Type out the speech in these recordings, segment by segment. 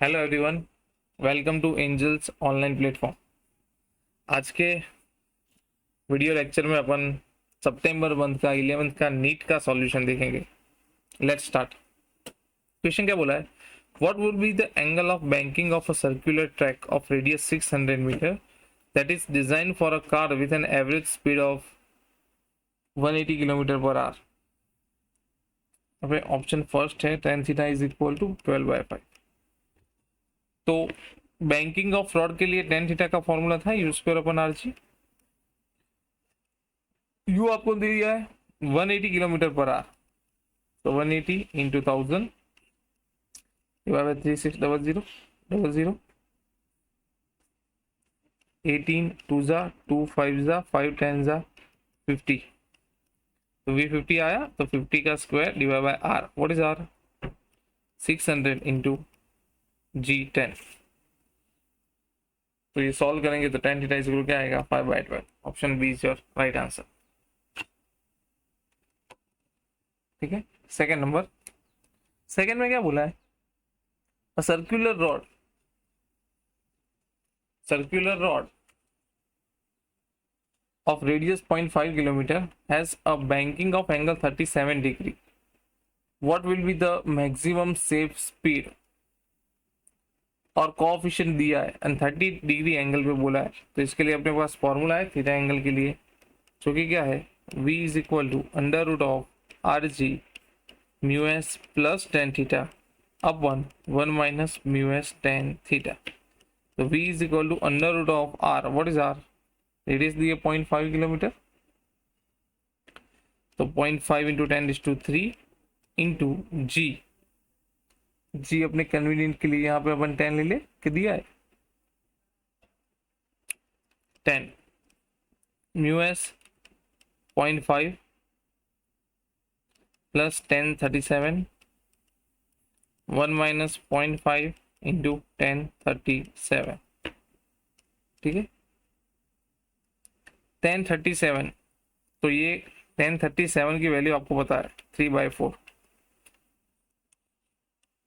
Hello everyone, welcome to Angels online platform. आज के video lecture में अपन सितंबर मंथ का 11th का नीट का सॉल्यूशन देखेंगे। Let's start. क्वेश्चन क्या बोला है? What would be the angle of banking of a circular track of radius 600 metre that is design for a car with an average speed of 180 kilometre per hour. Option first है tan theta is equal to 12/5। तो banking of फ्रॉड के लिए tan थीटा का formula था U square upon R G. U आपको दे दिया है 180 किलोमीटर पर आवर, तो 180 इंटू 1000 डिवाइड बाय 3600 18 2 जा 2 5 जा 5 10 जा 50, तो V50 आया, तो 50 का square divide by R. What is R? 600 into G10। तो ये सॉल्व करेंगे तो tan थीटा इज इक्वल क्या आएगा? 5/12। Option B is your right answer. ठीक है, सेकंड नंबर। सेकंड में क्या बोला है? A circular rod of radius 0.5 kilometer has a banking of angle 37 degree. What will be the maximum safe speed? और coefficient दिया है एंड 30 डिग्री एंगल पे बोला है, तो इसके लिए अपने पास फॉर्मूला है थीटा एंगल के लिए, जो कि क्या है? v is equal to under root of R G mu S plus tan theta upon 1 minus mu S tan theta. तो v is equal to under root of r। What is r? Radius दिए 0.5 kilometre, तो 0.5 into 10⁻³ into जी अपने convenient के लिए यहाँ पे अपन 10 ले ले के दिया है 10 mu S 0.5 plus 1037 1 minus 0.5 into 1037। ठीक है, 1037, तो ये 1037 की वैल्यू आपको पता है 3/4,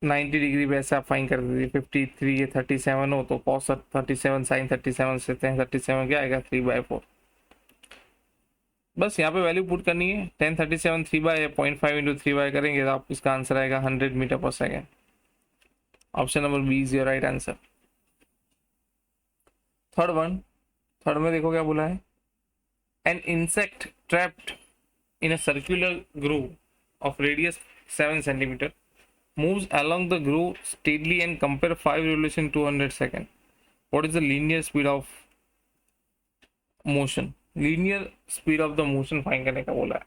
90 डिग्री पे ऐसे आप फाइन कर दीजिए। 53 ये 37 हो तो cos 37 sin 37 से 1037 क्या आएगा? 3/4। बस यहाँ पे वैल्यू पुट करनी है। 1037 3/0.5 इंटू 3 करेंगे तो आप इसका आंसर आएगा 100 metre per second. Option number B is your right answer. Third में देखो क्या बोला है? An insect trapped in a circular groove of radius 7 centimetre moves along the groove steadily and compare 5 revolution 200 second. What is the linear speed of motion? Linear speed of the motion find करने का बोला है।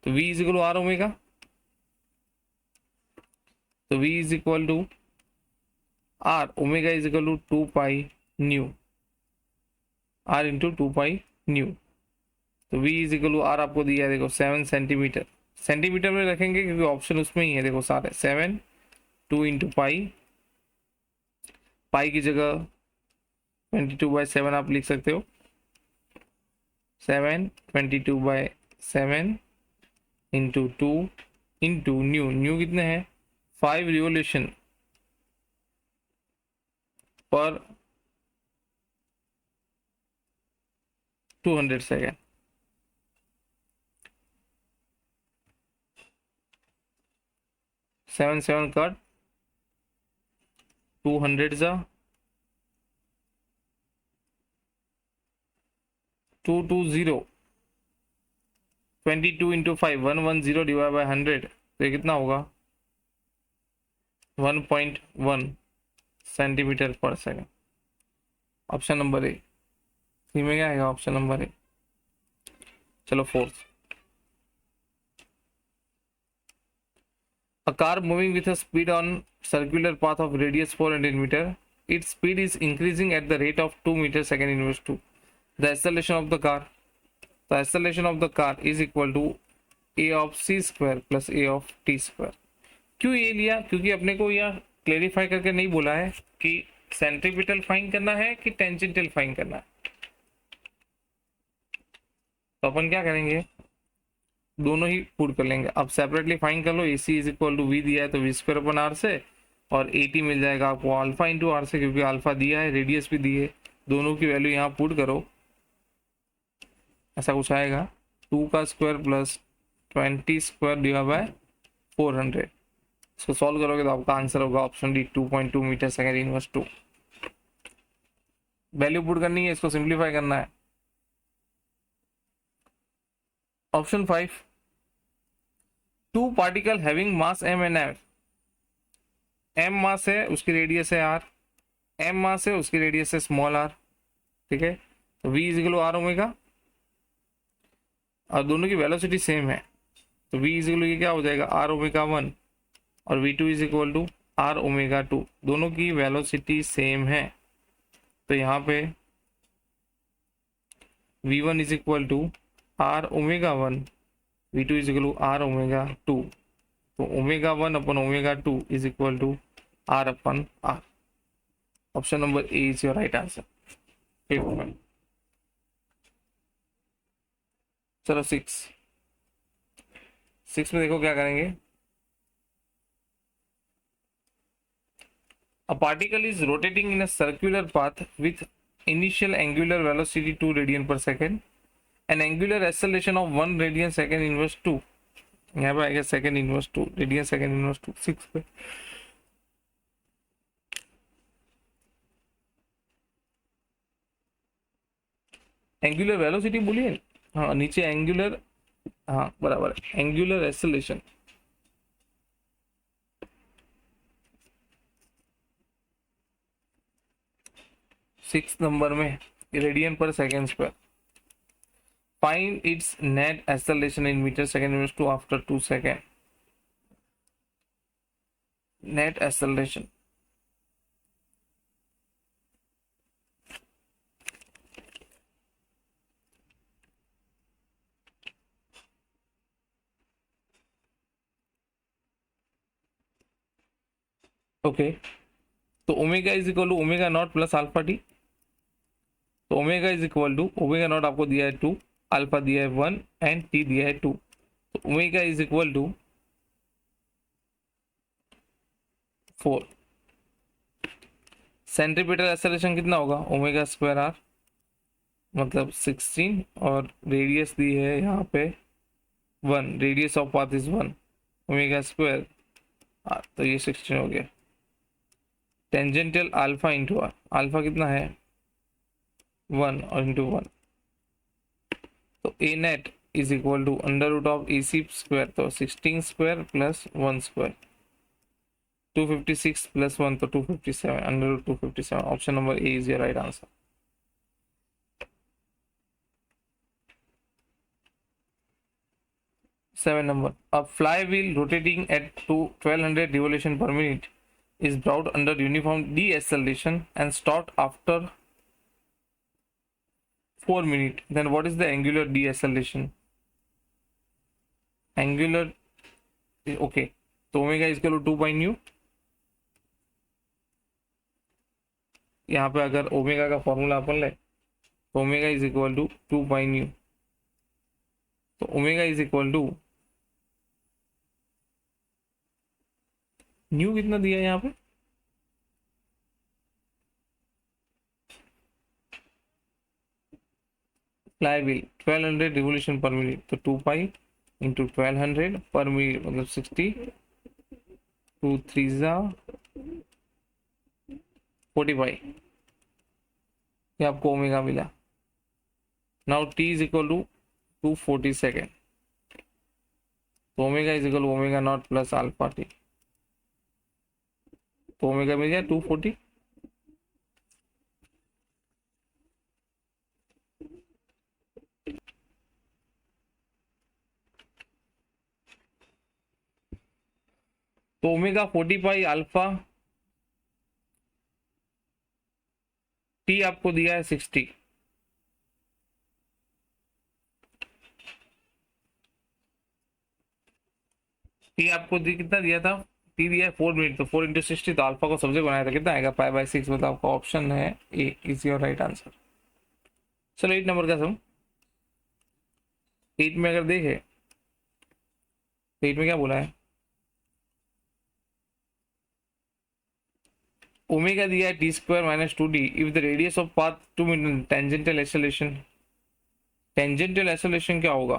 तो v is equal to R omega, तो v is equal to R omega is equal to 2 pi nu R into 2 pi nu. तो v is equal to R आपको दिया है, देखो 7 सेंटीमीटर। सेंटीमीटर में रखेंगे क्योंकि ऑप्शन उसमें ही है, देखो सारे 7 2 इंटू पाई की जगह 22/7 आप लिख सकते हो। 7 22/7 इंटू 2 इंटू न्यू कितने हैं? 5 रिवोल्यूशन पर 200 सेकेंड। 7 7 कट 200 जा 220 22 इंटू 5 110 डिवाइड बाय 100, तो ये कितना होगा? 1.1 centimetre per second. Option number A. C में क्या आएगा? Option number A. चलो fourth. A car moving with a speed on circular path of radius 400 meter, its speed is increasing at the rate of 2 meter second inverse 2. The acceleration of the car is equal to a of c square plus a of t square. क्यों ये लिया? क्योंकि अपने को यह clarify करके नहीं बोला है कि सेंट्रीपिटल फाइन करना है कि टेंजेंटल फाइन करना है। तो अपन क्या करेंगे? दोनों ही पुट कर लेंगे। अब सेपरेटली फाइन कर लो। ए सी इज इक्वल टू वी दिया है तो वी स्क्वायर अपन आर से, और 80 मिल जाएगा आपको अल्फा इंटू आर से, क्योंकि अल्फा दिया है, रेडियस भी दी है, दोनों की वैल्यू यहाँ पुट करो, ऐसा कुछ आएगा 2 का square plus 20 square divide by 400। इसको सॉल्व करोगे तो आपका आंसर होगा option D 2.2 metre second inverse 2। Value put करनी है, इसको सिंप्लीफाई करना है। Option 5, two particle having mass m and f, m mass है, उसकी रेडियस है r, m मास है, उसकी रेडियस है स्मॉल r, ठीक है। तो v is equal to R omega, और दोनों की वेलोसिटी सेम है, तो v इज इक्वल टू क्या हो जाएगा आर ओमेगा 1, और v2 is equal to R omega 2, दोनों की वेलोसिटी सेम है, तो यहाँ पे v1 is equal to R omega 1, v2 is equal to R omega 2, तो omega 1 upon omega 2 is equal to R upon R. Option number A is your right answer. चलो 6 में देखो क्या करेंगे। A particle is rotating in a circular path with initial angular velocity 2 radian per second and angular acceleration of 1 radian second inverse 2। यहाँ पे आएगा second inverse 2 radian second inverse 2 6 पे। Angular velocity बोलिए, हाँ नीचे एंगुलर, हाँ बराबर एंगुलर एक्सेलरेशन, सिक्स नंबर में radian per second square. Find its net acceleration in metre second inverse 2 after 2 second. Net acceleration okay, तो omega is equal to omega not plus alpha t, तो omega is equal to omega not आपको दिया है 2, alpha दिया है 1 and T दिया है 2, तो omega is equal to 4। Centripetal acceleration कितना होगा ओमेगा स्क्वायर आर, मतलब 16, और रेडियस दी है यहाँ पे 1, radius of path is 1, omega square r, तो ये 16 हो गया। Tangential alpha into are, alpha कितना है 1 और इंटू 1, तो a net is equal to under root of a c square, तो 16 स्क्वायर प्लस 1 स्क्वायर, 256 प्लस 1 तो 257, under root 257। Option number A is your right answer. Seven number, a flywheel rotating at 1200 revolution per minute is brought under uniform deceleration and stopped after 4 minutes. Then what is the angular deceleration? Angular, okay, तो omega is equal to 2 pi nu, यहाँ पे अगर omega का formula अपन ले तो omega is equal to 2 pi nu, तो omega is equal to nu कितना दिया है यहाँ पे, फ्लाईव्हील 1200 रिवोल्यूशन पर मिनट, तो 2 पाई इंटू 1200 पर मिनट मतलब 60, 2 3 45, ये आपको ओमेगा मिला। Now t is equal to 240 second, तो omega is equal omega not plus alpha t, तो ओमेगा मिल गया 240। तो ओमेगा 40 पाई अल्फा टी आपको दिया है 60, टी आपको कितना दिया था, टी दिया है 4 मिनट, तो 4 इंटू 60, तो अल्फा को सब्जेक्ट बनाया था, कितना आएगा पाई बाई 6, मतलब आपका ऑप्शन है ए इज योर राइट आंसर। चलो 8 नंबर का सम, 8 में अगर देखे, 8 में क्या बोला है, ओमेगा दिया है t square minus two d if the radius of path 2 metre tangential acceleration. Tangential acceleration क्या होगा?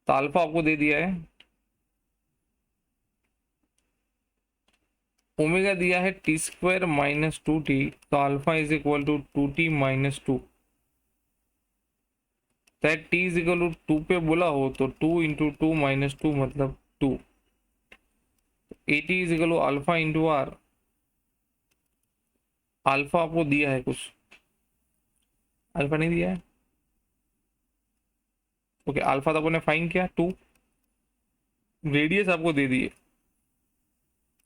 तो अल्फा आपको दे दिया है, ओमेगा दिया है t square minus two t, तो alpha is equal to 2t-2। That t is equal to 2 पे बोला हो तो 2 × 2 - 2 मतलब 2। at is equal to alpha into are. Alpha आपको दिया है कुछ, अल्फा नहीं दिया है। ओके, अल्फा तो आपने फाइन किया 2, रेडियस आपको दे दी है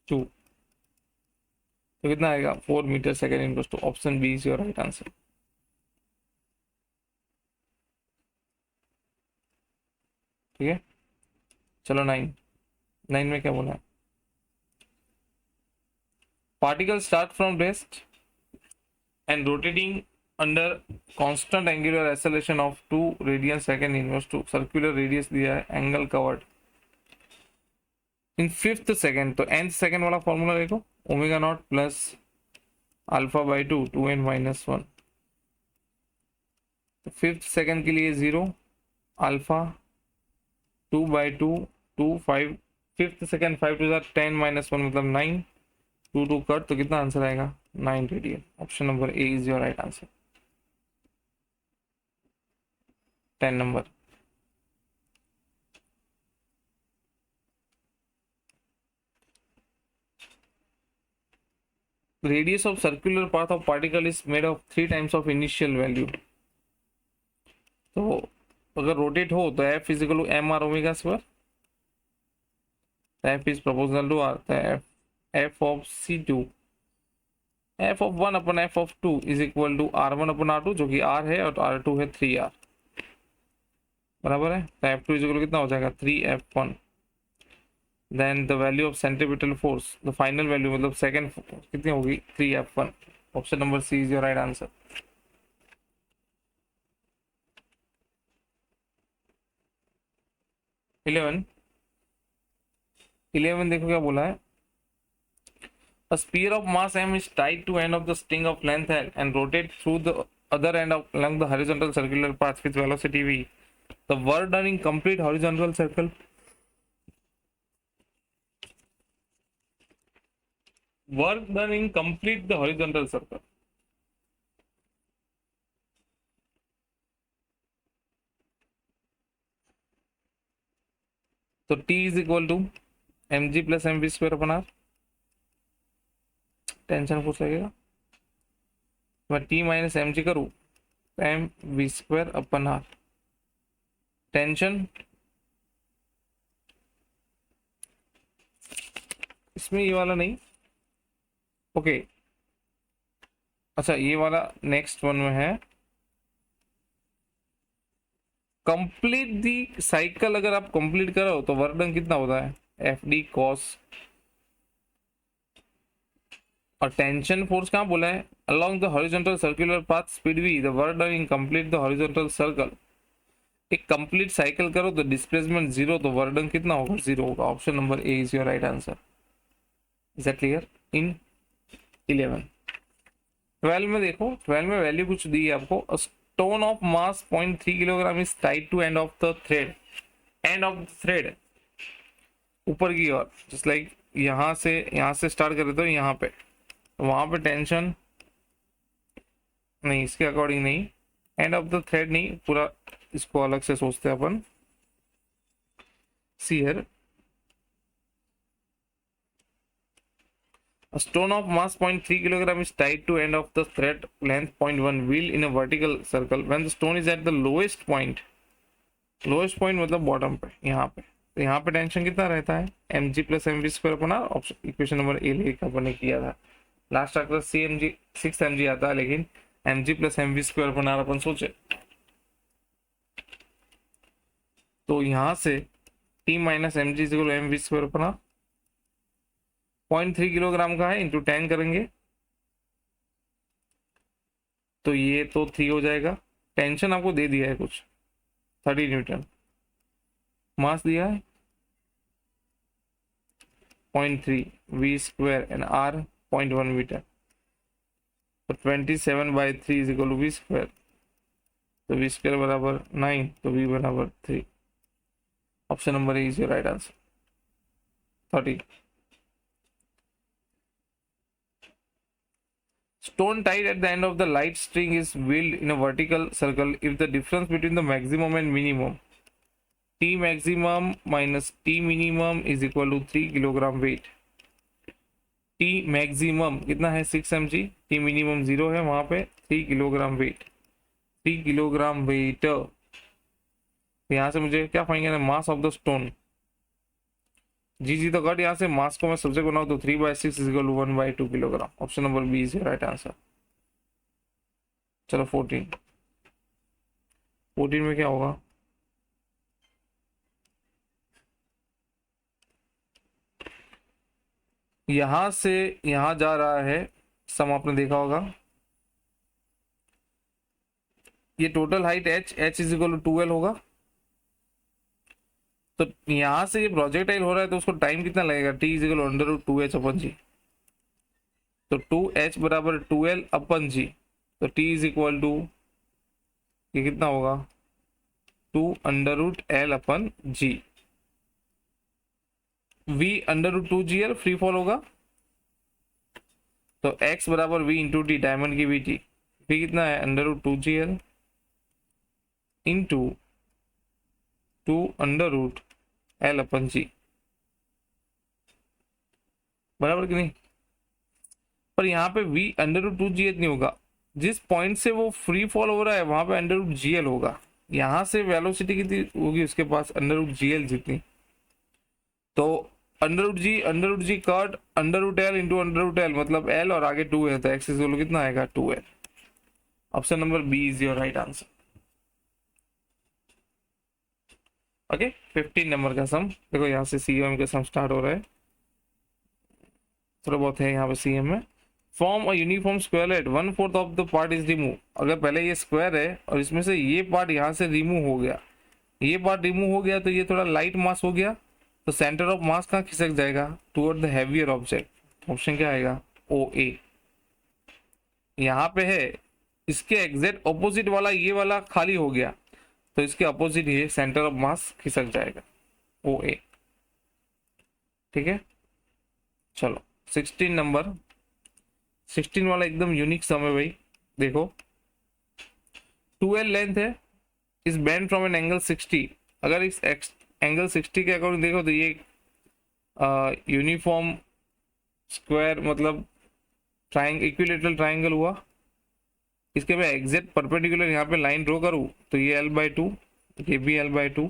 2, तो कितना आएगा 4 metre second inverse two. Option B is your right answer. ठीक है, चलो 9 में क्या बोला है? Particle start from rest and rotating under constant angular acceleration of 2 radian second inverse to circular radius दिया है, angle covered in 5th second। तो nth second वाला फॉर्मूला देखो, omega not plus alpha by 2 2n-1। तो 5th second के लिए 0, alpha 2/2 5th second 5 to 10-1 मतलब 9, 2 cut, तो कितना आंसर आएगा 9 radian. Option number A is your right answer. 10 number. Radius of circular path of particle is made of 3 times of initial value. तो अगर rotate हो तो F is equal to M R omega square, F is proportional to R, F of c2 F of 1 upon F of 2 is equal to r1 upon r2, जो कि r है, और r2 है 3r, बराबर है। तो f2 इज इक्वल कितना हो जाएगा 3f1। Then the value of centripetal force, the final value मतलब सेकंड कितनी होगी 3f1। Option number C is your right answer. Eleven देखो क्या बोला है। A sphere of mass m is tied to end of the string of length L and rotate through the other end of along the horizontal circular path with velocity v. The work done in complete horizontal circle. Work done in complete the horizontal circle. So T is equal to mg plus mv square upon r। Tension पूछ लगेगा, मैं T minus M G करूँ M V square upon R. Tension इसमें ये वाला नहीं, okay अच्छा ये वाला नेक्स्ट वन में है। कंप्लीट दी साइकिल, अगर आप कंप्लीट करो तो वर्क डन कितना होता है एफ डी कॉस। और टेंशन फोर्स कहाँ बोला है along the horizontal circular path speed v, the work done in complete the horizontal circle। एक कंप्लीट साइकिल करो तो डिस्प्लेसमेंट 0, तो वर्क डन कितना होगा 0 होगा। Option number A is your right answer. Is that clear? इन 11 12 में देखो, 12 में वैल्यू कुछ दी है आपको। A stone of mass 0.3 kilogram is tied to end of the thread. End of the thread ऊपर की ओर, जस्ट लाइक यहाँ से स्टार्ट कर देते हो यहाँ पे, वहां पे टेंशन नहीं, इसके अकॉर्डिंग नहीं, एंड ऑफ द थ्रेड नहीं, पूरा इसको अलग से सोचते हैं अपन। See here, a stone of mass 0.3 kilogram is tied to end of the thread length 0.1 wheel in a vertical circle when the stone is at the lowest point मतलब bottom पे, यहाँ पे। तो यहाँ पे टेंशन कितना रहता है M G plus M V square अपना। ऑप्शन इक्वेशन नंबर ए लेकर अपन ने किया था लास्ट आकर C M G 6 M G आता है, लेकिन M G plus M V square बना अपन सोचे। तो यहाँ से T minus M G M V square बना 0.3 किलोग्राम का है, इंटू 10 करेंगे तो ये तो 3 हो जाएगा। टेंशन आपको दे दिया है कुछ 30 न्यूटन, मास दिया है 0.3, v square and r 0.1 metre. तो 27/3 is equal to V square, तो वी स्क्वायर बराबर 9, तो v बराबर 3। Option number A is your right answer. 30, stone tied at the end of the light string is wheeled in a vertical circle if the difference between the maximum and minimum T maximum minus T minimum is equal to 3 kilogram weight। T maximum कितना है 6 mg, T minimum 0 है वहां पे, 3 kilogram weight, 3 kilogram weight। यहाँ से मुझे क्या find करना है, मास ऑफ द स्टोन। जी तो गट, यहाँ से मास को मैं सब्जेक्ट बनाऊं तो 3/6 is equal to 1/2 kilogram. Option number B is right answer. चलो 14 में क्या होगा, यहां से यहां जा रहा है सम, आपने देखा होगा ये total height h is equal to 2l होगा। तो यहां से ये प्रोजेक्टाइल हो रहा है तो उसको टाइम कितना लगेगा, t is equal under root 2h upon G. तो 2h बराबर 2l अपन जी, तो t इज इक्वल टू ये कितना होगा 2 under root l upon G. v under root 2gl free fall होगा, तो x बराबर v इंटू टी, डायमंड की वी कितना है under root 2gl into 2 under root l upon G, बराबर कि नहीं। पर यहाँ पे v अंडर रूट 2gl नहीं होगा, जिस पॉइंट से वो फ्री फॉल हो रहा है वहां पे अंडर रूट gl होगा। यहां से वेलोसिटी कितनी होगी उसके पास, अंडर रूट gl जितनी। तो under root g cut under root l into under root l, मतलब l और आगे 2 है, तो x इज इक्वल कितना आएगा 2l। Option number B is your right answer. Okay 15 number का सम, देखो यहाँ से CM का सम स्टार्ट हो रहा है, थोड़ा बहुत है यहाँ पे CM में। Form a uniform square plate 1/4 of the part is remove. अगर पहले ये स्क्वायर है और इसमें से ये पार्ट यहाँ से रिमूव हो गया, ये पार्ट रिमूव हो गया, तो ये थोड़ा लाइट मास हो गया, तो सेंटर ऑफ मास कहाँ खिसक जाएगा, toward the heavier object. Option क्या आएगा OA। यहाँ पे है इसके एग्जैक्ट ऑपोजिट वाला, ये वाला खाली हो गया, तो इसके अपोजिट ये सेंटर ऑफ मास खिसक जाएगा OA। ठीक है, चलो 16 नंबर, 16 वाला एकदम यूनिक सम है भाई। देखो 2l लेंथ है, इस बेंड फ्रॉम एन एंगल 60। अगर इस एंगल 60 के अकॉर्डिंग देखो तो ये यूनिफॉर्म स्क्वायर मतलब इक्विलेटरल ट्राइंगल हुआ। इसके बाद एग्जैक्ट परपेंडिकुलर यहाँ पे लाइन ड्रॉ करूँ तो ये l/2, ये भी l/2।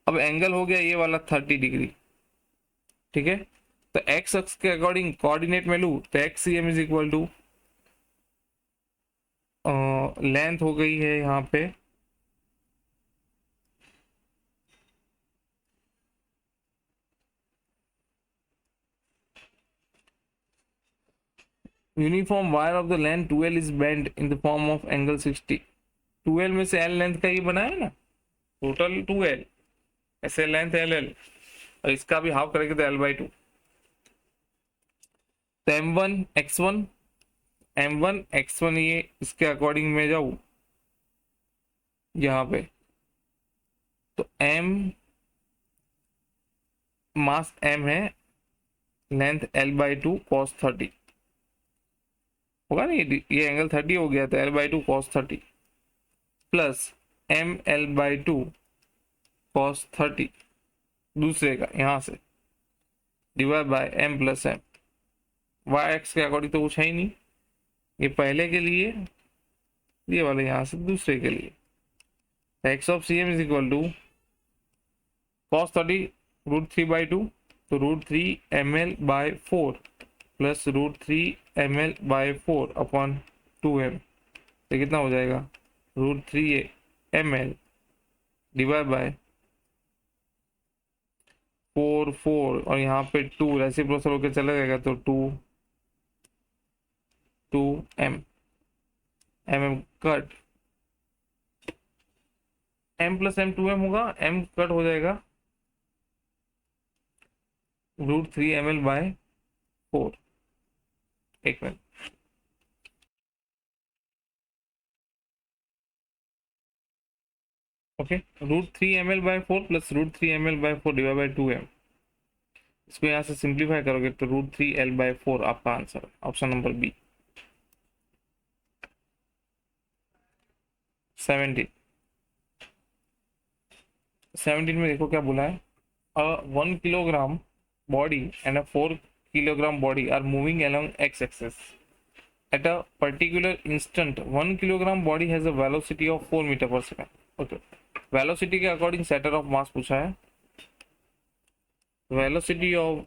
अब एंगल हो गया ये वाला 30 डिग्री। ठीक है, तो x अक्ष के अकॉर्डिंग कोऑर्डिनेट में लूँ तो xcm is equal to length हो गई है यहाँ पे uniform wire of the length 2l is bend in the form of angle 60। 2l में से l लेंथ का ये बना है ना, टोटल 2l, ऐसे लेंथ ll, और इसका भी हाफ करेंगे तो l/2। तो m1 ये इसके अकॉर्डिंग में जाऊं यहाँ पे, तो m मास m है, लेंथ l/2 cos 30 होगा ना, ये एंगल 30 हो गया, तो l/2 cos 30 plus m l/2 cos 30 दूसरे का यहाँ से divide by m plus m। Y X के अकॉर्डिंग तो कुछ है ही नहीं, ये पहले के लिए, ये वाले यहाँ से दूसरे के लिए। X of CM is equal to cos 30 √3/2, तो √3ml/4 plus √3ml/4 upon 2m, तो कितना हो जाएगा √3ml डिवाइड बाय 4 और यहाँ पे 2 रेसिप्रोकल होकर चला जाएगा, तो 2m cut, m plus m 2m होगा, m कट हो जाएगा, √3 ml/4. एक minute. Okay, √3 ml/4 plus √3 ml/4 divide by 2m. इसको यहाँ से सिंप्लीफाई करोगे तो √3L/4 आपका आंसर है. Option number B. 17 में देखो क्या बोला है. A 1 kilogram body and a 4 kilogram body are moving along x-axis. At a particular instant, 1 kilogram body has a velocity of 4 meter per second. Okay. Velocity के according centre of मास पूछा है. Velocity of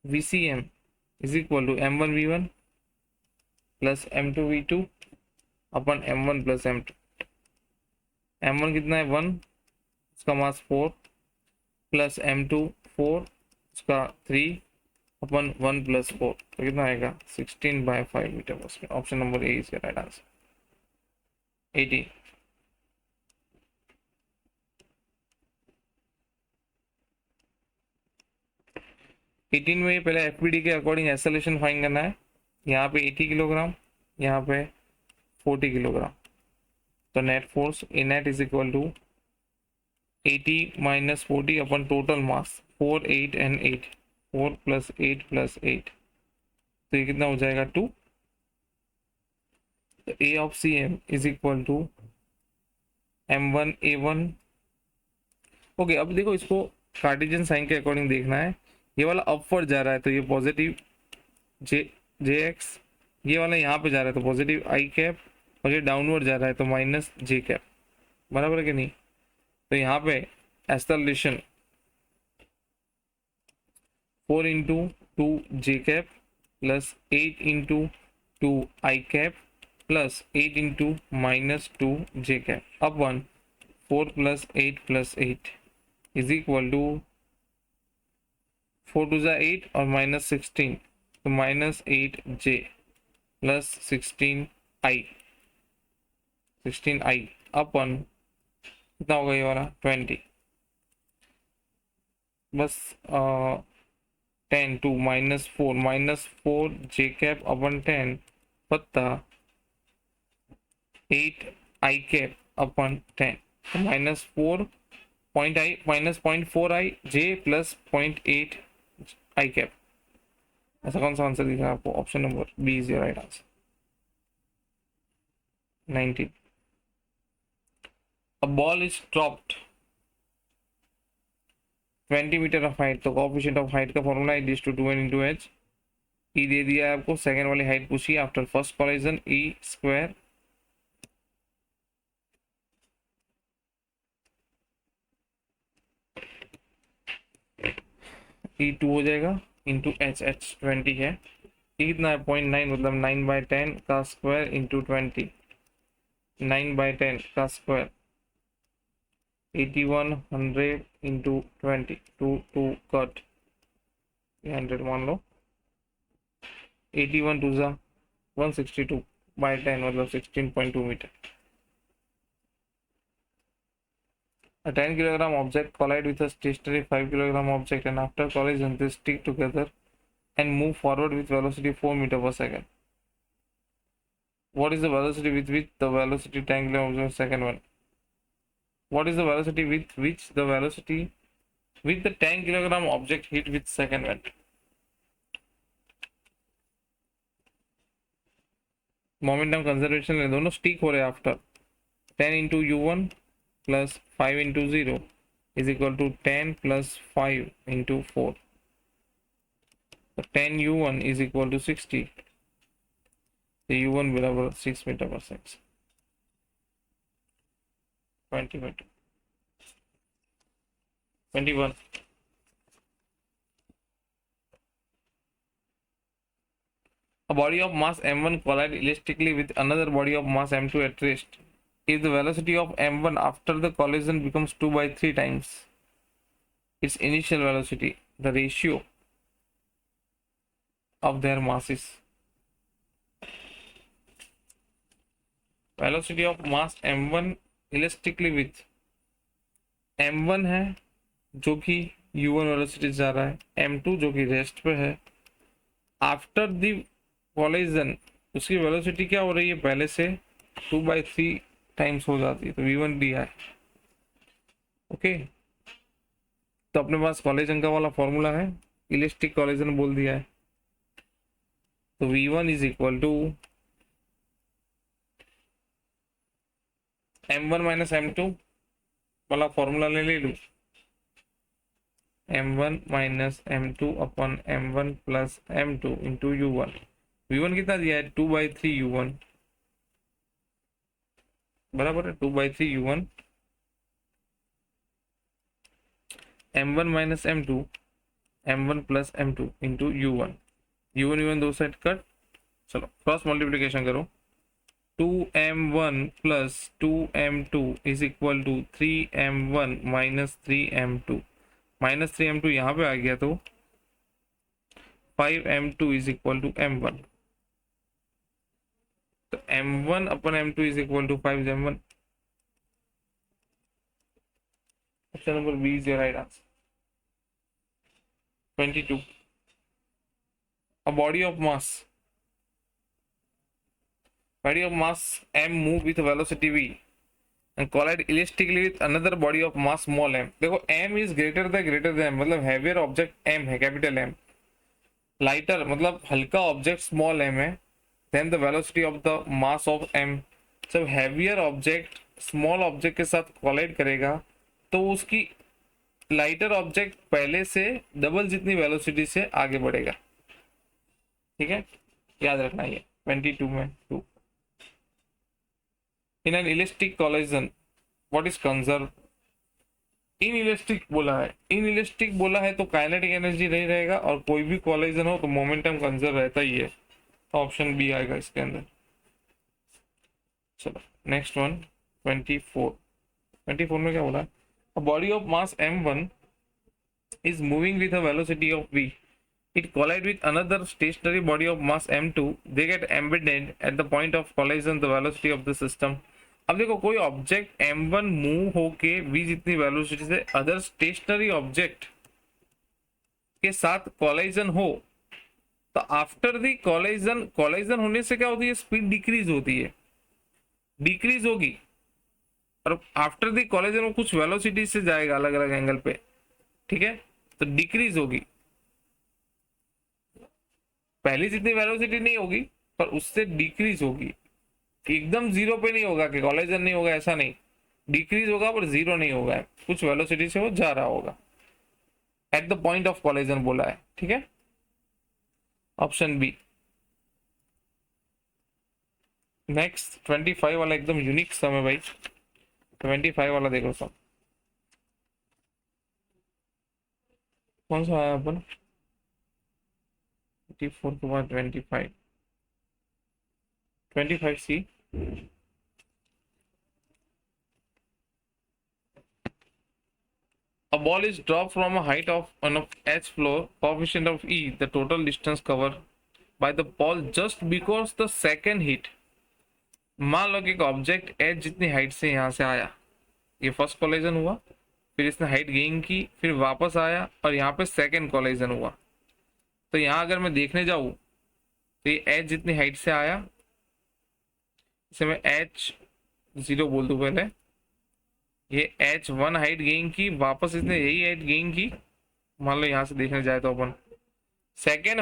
VCM is equal to m1v1 plus m2v2 upon m1 plus m2. m1 कितना है 1, उसका मास 4 plus m2 4, उसका 3 अपन 1 plus 4, तो कितना आएगा 16/5 metre per second. Option number A is right answer. 18. में पहले एफपीडी के अकॉर्डिंग एक्सेलरेशन फाइंड करना है. यहाँ पे 80 किलोग्राम, यहाँ पे 40 किलोग्राम. तो net force A net is equal to 80 minus 40 upon total mass 4, 8 and 8. 4 plus 8 plus 8, तो ये कितना हो जाएगा 2. तो a of C M is equal to m1a1. Okay, अब देखो इसको कार्टेशियन साइन के अकॉर्डिंग देखना है. ये वाला अपवर्ड जा रहा है तो ये पॉजिटिव जे एक्स, ये वाला यहाँ पे जा रहा है तो पॉजिटिव आई कैप, और ये डाउनवर्ड जा रहा है तो माइनस जे कैप. बराबर है कि नहीं. तो यहाँ पे acceleration 4 into 2 j cap plus 8 into 2 I cap plus 8 into minus 2 j cap upon 4 plus 8 plus 8 is equal to 4 to the 8 or minus 16, so minus 8j plus 16i upon कितना होगा ये वाला 20. बस 10 to -4 j cap अपन 10 पत्ता 8 I cap अपन 10, तो -4 j plus 0.8 I cap. ऐसा कौन सा आंसर दिख रहा है आपको. Option number B is your right answer. 19. A ball is dropped 20 metre of height, तो कोएफिशिएंट ऑफ हाइट का फॉर्मूला है d to 2n into h. E दे दिया है आपको. सेकंड वाली हाइट पूछी after first collision E square E2 हो जाएगा इंटू एच 20 है. कितना है 0.9, मतलब 9/10 का स्क्वायर इंटू 20. 9/10 का स्क्वायर 8100 इंटू 20. 2 कट 100 मान लो. 81 2 जा 162/10 मतलब 16.2 metre. A 10 kilogram object collide with a stationary 5 kilogram object, and after collision they stick together and move forward with velocity 4 meter per second. What is the velocity with which the velocity 10 kilometers per second one? What is the velocity with which the velocity with the 10 kilogram object hit with second one? Momentum conservation में दोनों stick हो रहे हैं after 10 into u1 plus 5 into 0 is equal to 10 plus 5 into 4. So 10 u1 is equal to 60. The u1 बराबर 6 metre पर second. 20 metre. 21. A body of mass m1 collide elastically with another body of mass m2 at rest. If the velocity of m1 after the collision becomes 2/3 times its initial velocity, the ratio of their masses. Velocity of mass m1 elastically with m1 है जो कि u1 velocity जा रहा है, m2 जो कि rest पे है, आफ्टर द कॉलिजन उसकी वेलोसिटी क्या हो रही है पहले से 2/3 टाइम्स हो जाती है, तो v1 दिया है। ओके, तो अपने पास कॉलिजन का वाला फॉर्मूला है, इलेस्टिक कॉलिजन बोल दिया है, तो v1 is equal to m1 minus m2 वाला फॉर्मूला ले लूँ, m1 माइनस m2 अपन m1 plus m2 into u1। v1 कितना दिया है 2/3 u1, बराबर है 2/3 u1, m1 minus m2 m1 plus m2 into u1। u1 दो साइड कट, चलो क्रॉस मल्टीप्लीकेशन करो, 2m1 plus 2m2 is equal to 3m1 minus 3m2, minus 3m2 यहाँ पे आ गया तो 5m2 is equal to m1, तो m1 upon m2 is equal to 5m1। Option number B is your right answer. 22, a body of mass m move with velocity v and collide elastically with another body of mass small m। देखो m is greater than मतलब heavier object m है, capital m, lighter मतलब हल्का object small m है, then the velocity of the mass of m। जब heavier object small object के साथ collide करेगा तो उसकी लाइटर ऑब्जेक्ट पहले से डबल जितनी वेलोसिटी से आगे बढ़ेगा। ठीक है, याद रखना ये 22 में 2। In an elastic collision what is conserve, inelastic बोला है, इनइलेस्टिक बोला है तो काइनेटिक एनर्जी नहीं रहेगा, और कोई भी कॉलिजन हो तो मोमेंटम कंजर्व रहता ही है, तो ऑप्शन बी आएगा इसके अंदर। चलो नेक्स्ट वन 24 में क्या बोला, a body of mass m1 is moving with a velocity of v, it collide with another stationary body of mass m2, they get embedded at the point of collision, the velocity of the system। अब देखो कोई object m1 move होके v जितनी velocity से other stationery object के साथ collision हो, तो आफ्टर द कॉलिजन होने से क्या होती है, स्पीड डिक्रीज होती है, डिक्रीज होगी, और आफ्टर द कॉलिजन वो कुछ वेलोसिटी से जाएगा अलग अलग एंगल पे, ठीक है, तो डिक्रीज होगी, पहले जितनी वेलोसिटी नहीं होगी पर उससे डिक्रीज होगी, एकदम जीरो पे नहीं होगा कि कॉलिजन नहीं होगा, ऐसा नहीं, डिक्रीज होगा पर जीरो नहीं होगा, कुछ वेलोसिटी से वो जा रहा होगा, at the point of collision बोला है। ठीक है, ऑप्शन बी। नेक्स्ट 25 वाला एकदम यूनिक सम है भाई, 25 वाला देखो सम कौन सा आया अपन, 24 के बाद 25 सी, a ball is dropped from a height of on a h floor, coefficient of e the total distance covered by the ball just because the second hit। मान लो कि एक ऑब्जेक्ट एच जितनी हाइट से यहाँ से आया, ये फर्स्ट कॉलिजन हुआ, फिर इसने हाइट गेन की, फिर वापस आया और यहाँ पे सेकंड कॉलिजन हुआ, तो यहाँ अगर मैं देखने जाऊँ तो ये एच जितनी हाइट से आया, इसे मैं h0 बोल दूं पहले, ये h1 हाइट गेन की, वापस इसने यही हाइट गेन की, मान लो यहाँ से देखने जाए तो अपन सेकेंड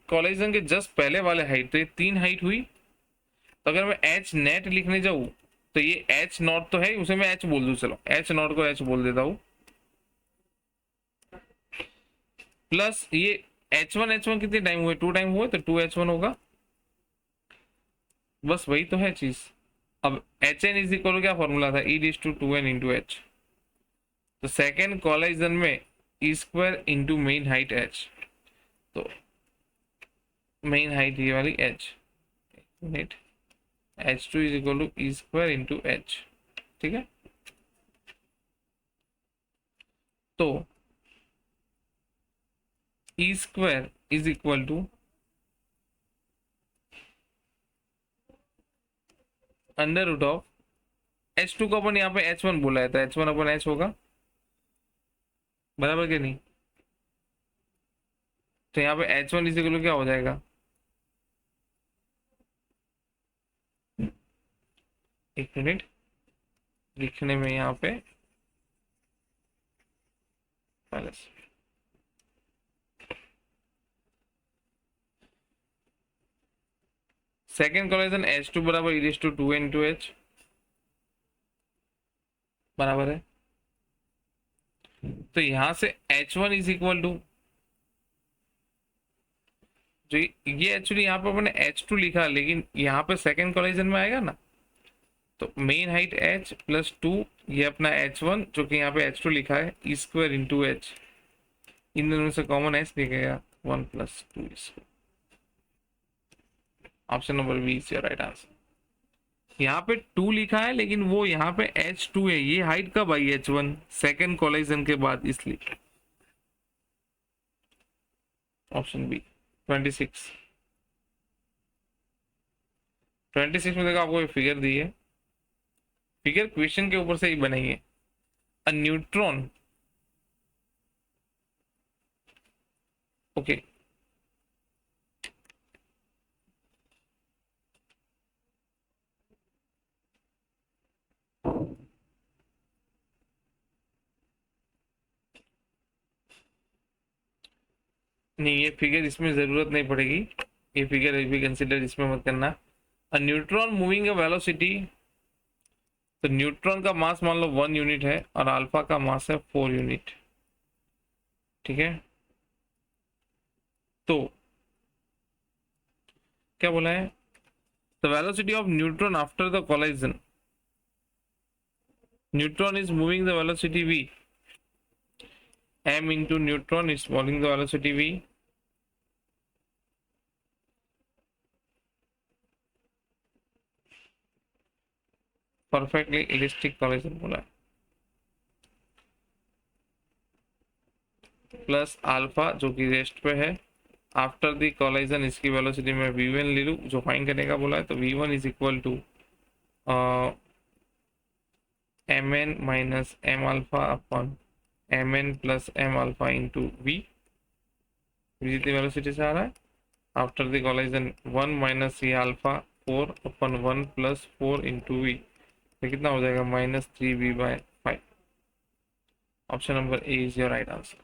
कॉलिजन के जस्ट पहले वाले हाइट, तो ये 3 हाइट हुई, तो अगर मैं एच नेट लिखने जाऊँ तो ये एच नॉट तो है, उसे मैं एच बोल दूं, चलो एच नॉट को एच बोल देता हूँ, प्लस ये h1 कितने टाइम हुए, 2 टाइम हुए, तो 2h1 होगा, बस वही तो है चीज। अब एच एन इज इक्वल क्या फॉर्मूला था, e this to 2n into h, तो सेकेंड कॉलिजन में e square into main height h, तो मेन हाइट ये वाली एच, मिनट h2 is equal to e square into h. ठीक है, तो e square is equal to under root of h2 को अपन यहाँ पे h1 बोला है, तो h1 अपन h होगा, बराबर के नहीं? तो यहाँ पे H1 इज इक्वल टू क्या हो जाएगा? एक मिनट, लिखने में यहाँ पे पहले सेकेंड कॉलेजन H2 बराबर e टू 2 H बराबर है। तो यहाँ से H1 इज इक्वल टू, जो ये एक्चुअली यहाँ पे अपने H2 लिखा, लेकिन यहाँ पे सेकेंड कॉलेजन में आएगा ना, तो मेन हाइट H प्लस 2, ये अपना H1 जो कि यहाँ पे H2 लिखा है, ई स्क्वायर इंटू H, इन दोनों से कॉमन H निकलेगा 1 plus 2 square. Option number B is your right answer. यहाँ पे 2 लिखा है, लेकिन वो यहाँ पे H2 है, ये हाइट कब आई H1? सेकेंड कॉलेजन के बाद, इसलिए ऑप्शन बी 26। 26 में देखो आपको ये फिगर दी है, फिगर क्वेश्चन के ऊपर से ही बनाई है। अ न्यूट्रॉन, ओके, नहीं ये फिगर इसमें जरूरत नहीं पड़ेगी, ये फिगर भी कंसिडर इसमें मत करना। A neutron moving a velocity, तो न्यूट्रॉन का मास मान लो 1 यूनिट है और अल्फा का मास है 4 यूनिट, ठीक है। तो क्या बोला है? The velocity of neutron after the collision, neutron is moving the velocity v, m into neutron is moving the velocity v, perfectly elliptic collision बोला है, प्लस अल्फा जो कि रेस्ट पे है, आफ्टर द कोलाइजन इसकी वेलोसिटी में v1 ले लूँ, जो फाइंड करने का बोला है, तो v1 is equal to mn minus m alpha upon mn plus m alpha into v, जितनी वेलोसिटी से आ रहा है, after the collision 1 minus c alpha 4 अपन 1 प्लस 4 इंटू वी, तो कितना हो जाएगा? -3v/5। Option number A is your right answer.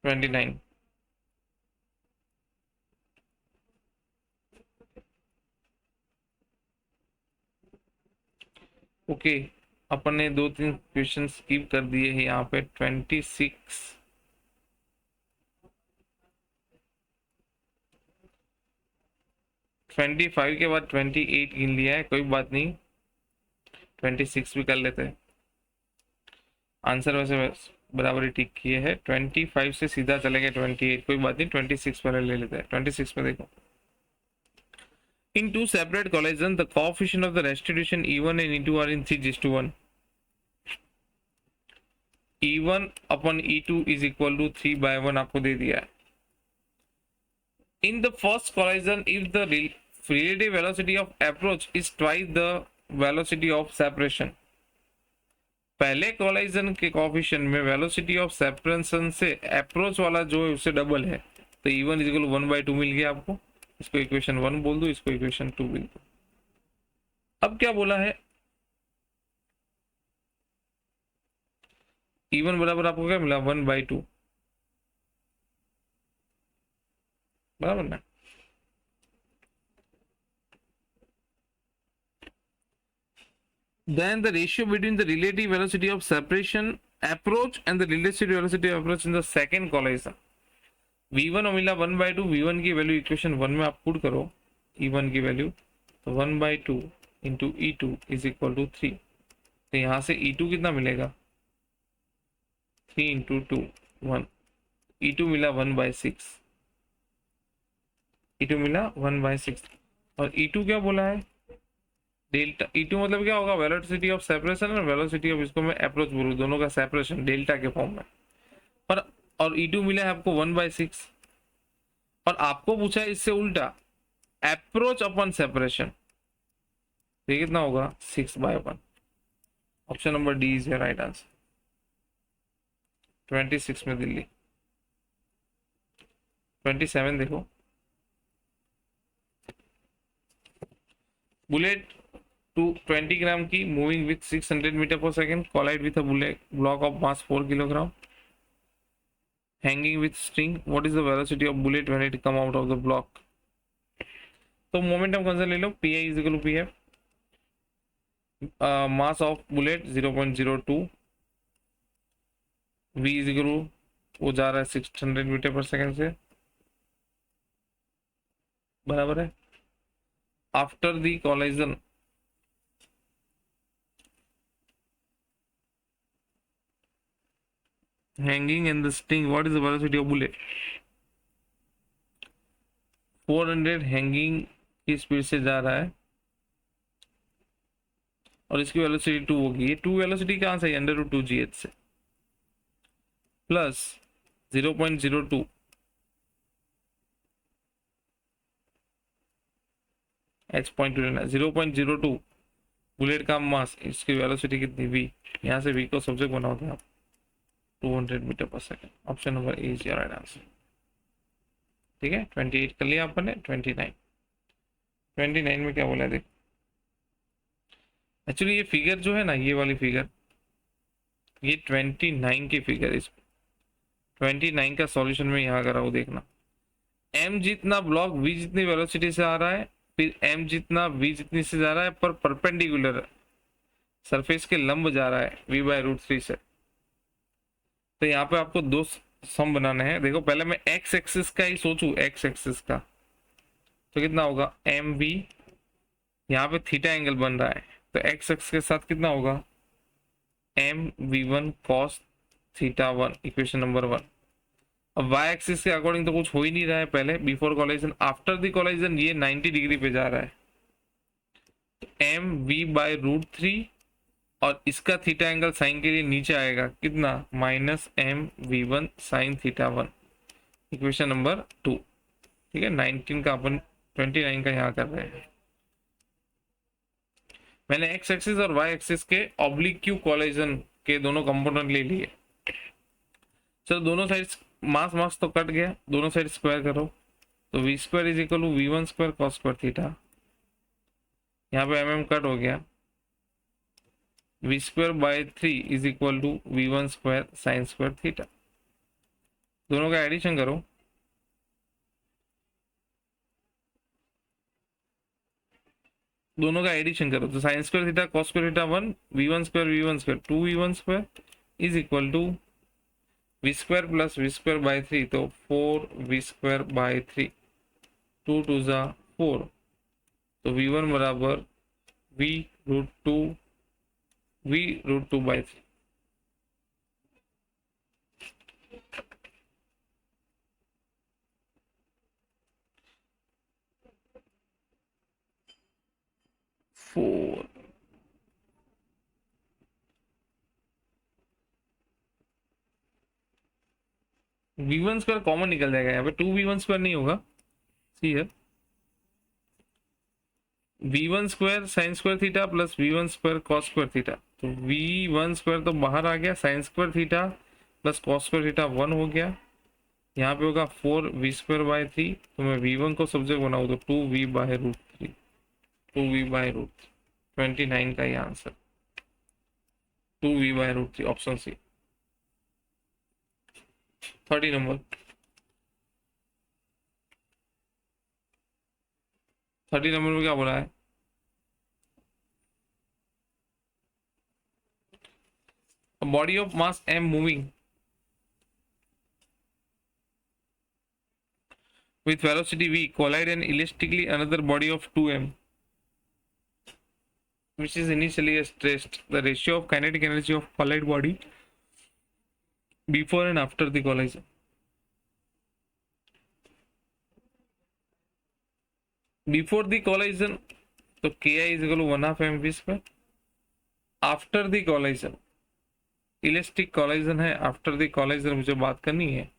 Twenty nine. Okay, अपन ने 2-3 क्वेश्चन स्किप कर दिए हैं यहाँ पे। 26, 25 के बाद 28 गिन लिया है, कोई बात नहीं, 26 भी कर लेते हैं। आंसर वैसे बराबर ही ठीक किए है, 25 से सीधा चलेंगे 28, कोई बात नहीं, 26 पहले ले लेते हैं। 26 में देखो, in two separate collisions the coefficient of the restitution E1 and E2 are in 3:1, E1 upon E2 is equal to 3/1 आपको दे दिया है। In the first collision if the relative velocity of approach is twice the velocity of separation, पहले collision के coefficient में velocity of separation से approach वाला जो है उससे डबल है, तो E1 इज इक्वल टू 1/2 मिल गया आपको। इसको इक्वेशन 1 बोल दो, इसको इक्वेशन 2 बोल दो। अब क्या बोला है? E1 बराबर आपको क्या मिला? 1/2, बराबर ना? Then the ratio between the relative velocity of separation approach and the relative velocity of approach in the second collision, v1 मिला 1/2, v1 की वैल्यू इक्वेशन 1 में आप पुट करो, E1 की वैल्यू, तो 1/2 into E2 is equal to 3, तो यहाँ से E2 कितना मिलेगा? 3 इंटू 2 1, E2 मिला 1/6, E2 मिला 1/6, और E2 क्या बोला है? डेल्टा। E2 मतलब क्या होगा? वेलोसिटी ऑफ सेपरेशन और वेलोसिटी ऑफ, इसको मैं अप्रोच बोलूँ, दोनों का सेपरेशन डेल्टा के फॉर्म में। पर और E2 मिला है आपको 1/6, और आपको पूछा है इससे उल्टा अप्रोच अपॉन सेपरेशन, तो ये कितना होगा 6/1। Option number D is your right answer. 26 में दिल्ली। 27 देखो, बुलेट 20 ग्राम की moving with 600 metre per second collide with a bullet block of mass 4 kilogram hanging with string. What is the velocity of bullet when it come out of the block. तो momentum कौन सा ले लो, P I is equal to P F, mass of bullet 0.02, v is equal to वो जा रहा है 600 metre per second से, बराबर है। After the collision hanging and the sting, what is the velocity of bullet। 400 hanging की speed से जा रहा है और इसकी वेलोसिटी 2 होगी। ये 2 वेलोसिटी कहाँ से, √2gh से, प्लस 0.02 0.02 बुलेट का मास, इसकी वेलोसिटी कितनी v, यहाँ से v को सब्जेक्ट बनाओगे आप 200 metre per second. Option number A is your right answer. ठीक है, 28 कर लिया आपने। 29 में क्या बोला है, देख एक्चुअली ये फिगर जो है ना, ये वाली फिगर, ये 29 की फिगर, इस 29 का सॉल्यूशन में यहाँ कर रहा हूँ, देखना m जितना ब्लॉक v जितनी वेलोसिटी से आ रहा है, फिर m जितना v जितनी से जा रहा है, पर परपेंडिकुलर सरफेस के लंब जा रहा है v/√3 से। तो यहाँ पे आपको दो सम बनाने हैं। देखो पहले मैं x एक्सिस का ही सोचू, x एक्सिस का, तो कितना होगा mv, यहाँ पे थीटा एंगल बन रहा है, तो x एक्सिस के साथ कितना होगा mv1 cos θ1, इक्वेशन नंबर 1। अब y एक्सिस के अकॉर्डिंग तो कुछ हो ही नहीं रहा है पहले, before collision. After the collision ये 90 डिग्री पे जा रहा है, तो mv/√3 और इसका थीटा एंगल साइन के लिए नीचे आएगा कितना, -mv1 sin θ1, इक्वेशन नंबर 2। ठीक है, 19 का अपन 29 का यहाँ कर रहे हैं। मैंने x एक्सिस और y एक्सिस के ऑब्लिक क्यू कोलाइजन के दोनों कंपोनेंट ले लिए। चलो दोनों साइड्स मास तो कट गया, दोनों साइड स्क्वायर करो, तो v² is equal to v1² cos² theta, यहाँ पे mm कट हो गया, v²/3 is equal to v1² sin² theta. दोनों का एडिशन करो, तो sin² theta cos² theta 1, v1² 2v1² is equal to v² plus v²/3, तो 4v²/3, 2 2 जा 4, तो v1 बराबर v√2/3। v1² कॉमन निकल जाएगा, यहाँ पे 2v1² नहीं होगा, सी है v1² sin² theta plus v1² cos² theta, तो v1² तो बाहर आ गया, sin² theta plus cos² theta 1 हो गया, यहाँ पे होगा 4v²/3, तो मैं v1 को सब्जेक्ट बनाऊँ तो 2v/√3, 29 का ये answer 2v/√3, option C. 30 number, 30 number में क्या बोला है, body of mass m moving with velocity v collide and elastically another body of 2m which is initially stressed. The ratio of kinetic energy of collide body before and after the collision. Before the collision, तो ki is equal to 1/2 mv²। After the collision, elastic collision है, after the collision मुझे बात करनी है,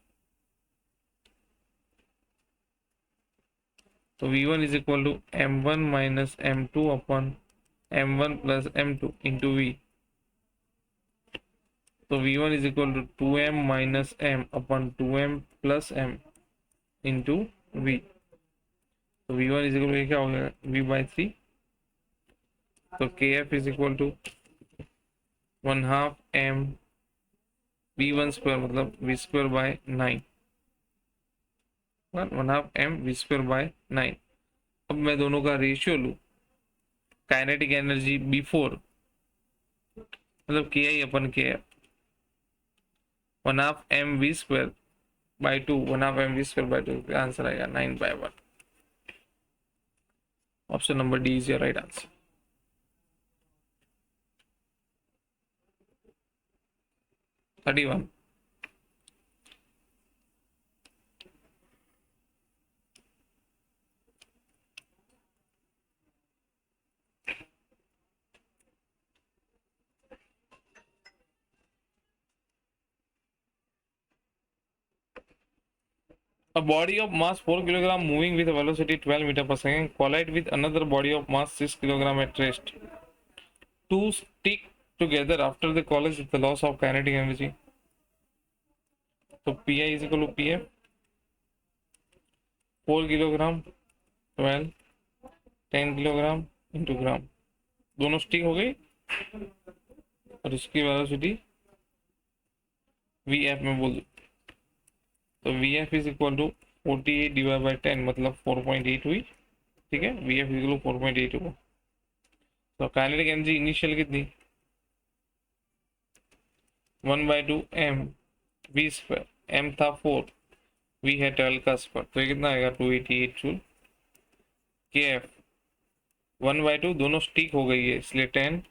तो v1 is equal to m1 - m2 upon m1 plus m2 into v, तो v1 is equal to 2m minus m upon 2m plus m into v, तो v1 is equal क्या हो गया v/3, तो kf is equal to 1/2 m v1 square मतलब v square by 9, 1/2 m v square by 9। अब मैं दोनों का रेशियो लूँ, काइनेटिक एनर्जी बिफोर मतलब के आई अपन के F, 1/2 m v square bye 2, 1/2 m v square bye 2, answer आएगा 9/1। Option number D is your right answer. Thirty one, A body of mass 4 kg moving with a velocity 12 meter per second collide with another body of mass 6 kg at rest. Two stick together after the collide with the loss of kinetic energy. So Pi is equal to Pf, 4 kg 12 10 kg into ग्राम, दोनों stick हो गई और इसकी velocity Vf में बोल दो, तो Vf is equal to 48 divide by 10 मतलब 4.8 हुई, ठीक है। Vf इज इक्वल टू 4.8 हुआ। तो काइनेटिक एनर्जी इनिशियल कितनी 1/2 m v स्क्वायर, m था 4, v है 12 का स्क्वायर, तो ये कितना आएगा 288 जूल। kf 1/2 दोनों स्टिक हो गई है इसलिए 10,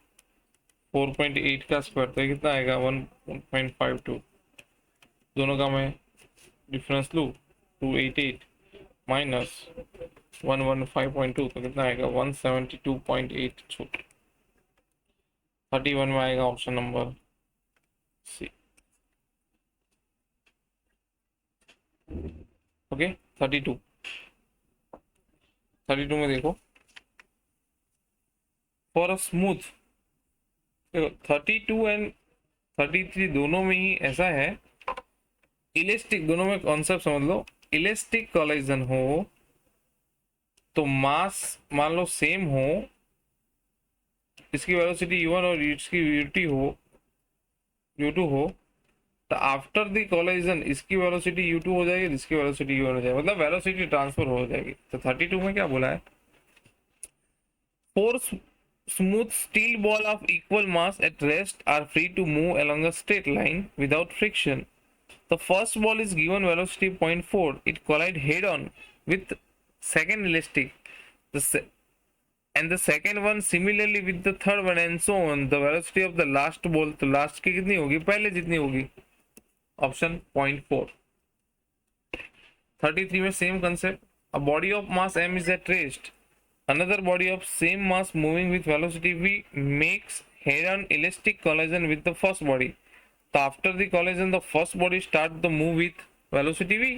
4.8 का स्क्वायर, तो ये कितना आएगा 1.52, दोनों का मैं डिफरेंस लूँ 288 माइनस 115.2, तो कितना आएगा 172.8 जूल। 31 में आएगा ऑप्शन नंबर सी। ओके 32 में देखो, फॉर अ स्मूथ, देखो 32 एंड 33 दोनों में ही ऐसा है, इलेस्टिक दोनों में कॉन्सेप्ट समझ लो, इलेस्टिक कोलिजन हो तो मास मान लो सेम हो, इसकी वेलोसिटी u1 और इसकी u2 हो, तो आफ्टर द कोलिजन इसकी वेलोसिटी u2 हो जाएगी, इसकी वेलोसिटी u1 हो जाएगी, मतलब वेलोसिटी ट्रांसफर हो जाएगी। तो 32 में क्या बोला है, four smooth steel ball of equal mass at rest are free to move along a straight line without friction. The first ball is given velocity 0.4. It collides head-on with second elastic, and the second one similarly with the third one, and so on. The velocity of the last ball, तो last की कितनी होगी, पहले जितनी होगी, option 0.4। 33 में same concept, a body of mass m is at rest. Another body of same mass moving with velocity v makes head-on elastic collision with the first body. So after the collision, the first body starts the move with velocity v,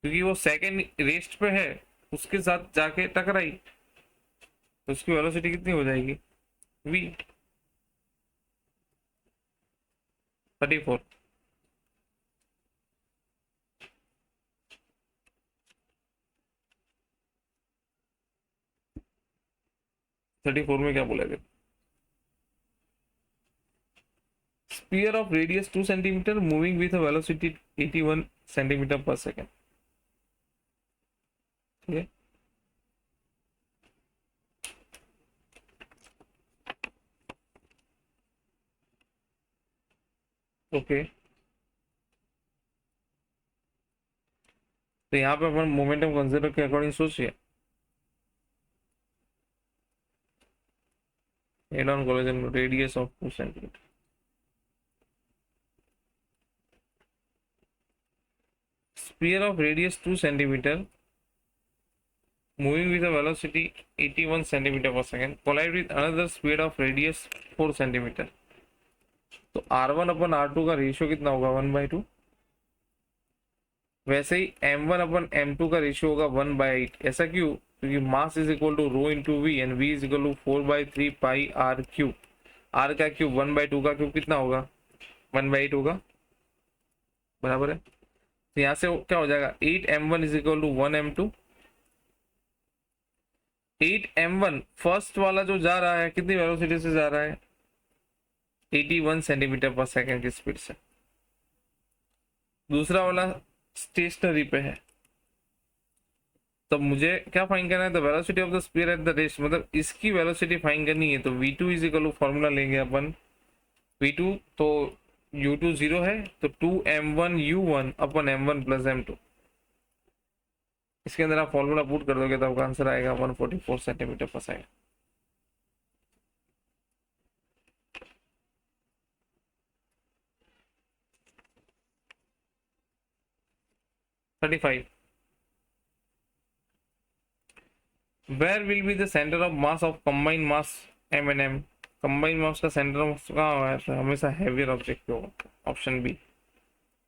क्योंकि वो second rest पे है, उसके साथ जाके टकराई, तो उसकी वेलोसिटी कितनी हो जाएगी v। 34, में क्या बोला गया, sphere of radius 2 centimeter moving with a velocity 81 centimeter per second, ठीक है। ओके तो यहाँ पे अपन मोमेंटम कंसिडर के अकॉर्डिंग सोचिए, head on collision radius of 2 centimetre, sphere of radius 2 centimeter moving with a velocity 81 centimeter per second collide with another sphere of radius 4 centimeter, तो R1 upon R2 का ratio कितना होगा 1/2, वैसे ही M1 upon M2 का ratio होगा 1/8। ऐसा क्यों, क्योंकि mass is equal to rho into v and v is equal to 4/3 pi r cube. R का क्यूब 1/2 का क्यूब कितना होगा? 1/8 होगा, बराबर है। तो यहाँ से क्या हो जाएगा? 8m1 is equal to 1m2। 8m1 first वाला जो जा रहा है कितनी वेलोसिटी से जा रहा है? 81 सेंटीमीटर पर सेकेंड की स्पीड से। दूसरा वाला स्टेशनरी पे है। तो मुझे क्या फाइन करना है? The velocity of the sphere at the rest, मतलब इसकी वेलोसिटी फाइन करनी है। तो v2 is equal to formula लेंगे अपन v2, तो u2 0 है, तो 2m1u1 अपन m1 प्लस m2। इसके अंदर आप फॉर्मूला पुट कर दोगे तो आपका आंसर आएगा 144 centimetre per second. Where will be the center of mass of combined mass m and m? Combined mass का सेंटर ऑफ कहाँ है? हमेशा हैवियर ऑब्जेक्ट पे होगा। Option B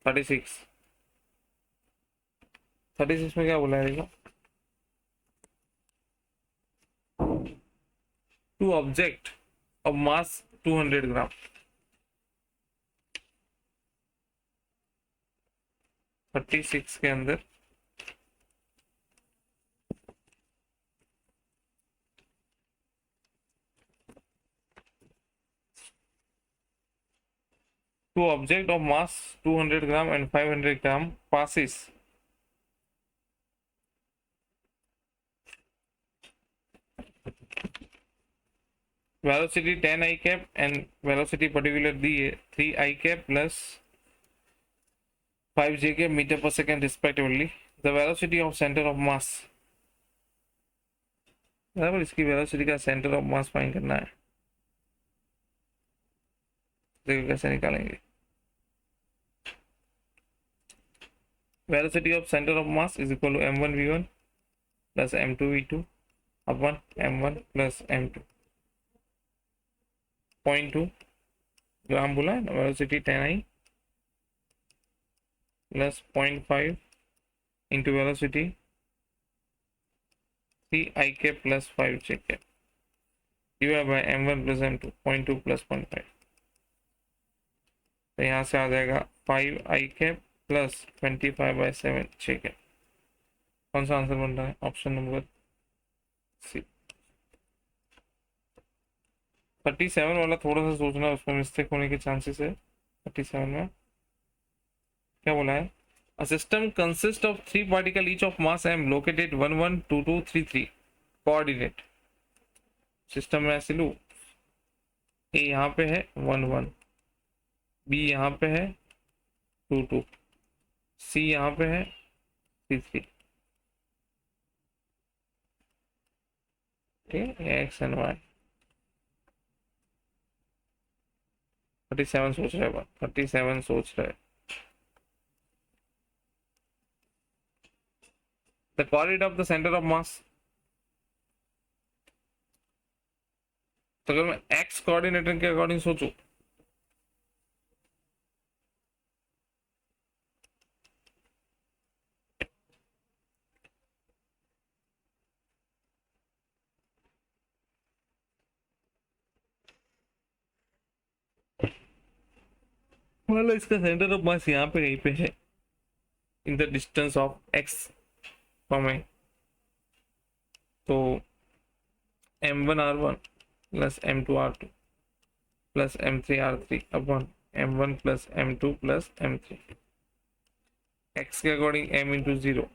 36। 36 में क्या बोला है देखो? टू ऑब्जेक्ट ऑफ मास 200 ग्राम। 36 के अंदर two object of mass 200 gram and 500 gram passes velocity 10 I cap and velocity particular दी है 3 I cap plus 5 J cap meter per second respectively. The velocity of center of mass, बराबर इसकी velocity का centre of mass find करना है। देखो कैसे निकालेंगे। Velocity of centre of mass is equal to m1 v1 plus m2 v2 upon m1 plus m2। 0.2 gram बोला है, velocity 10i plus 0.5 into velocity 3i cap plus 5j cap divide by m1 plus m2 0.2 plus 0.5। तो यहाँ से आ जाएगा 5i cap plus 25/7j cap। कौन सा answer बन रहा है? ऑप्शन नंबर सी। 37 वाला थोड़ा सा सोचना, उसमें मिस्टेक होने के चांसेस है। 37 में क्या बोला है? A system consists of 3 particles each of mass m located 1 1 2 2 3 3 coordinate। System में ऐसे लू, ए यहाँ पे है 1 1, बी यहाँ पे है 2 2, सी यहाँ पे है 3 3। ठीक है, एक्स एंड वाई। 37 सोच रहे हैं, 37 सोच रहे हैं। The coordinate of the center of mass, तो अगर मैं x कोऑर्डिनेटर के अकॉर्डिंग सोचूं, मान लो इसका सेंटर ऑफ मास यहाँ पे कहीं पे है, in the distance of x from A, तो m1r1 plus m2r2 plus m3r3 upon m1 plus m2 plus m3। x के according m into 0,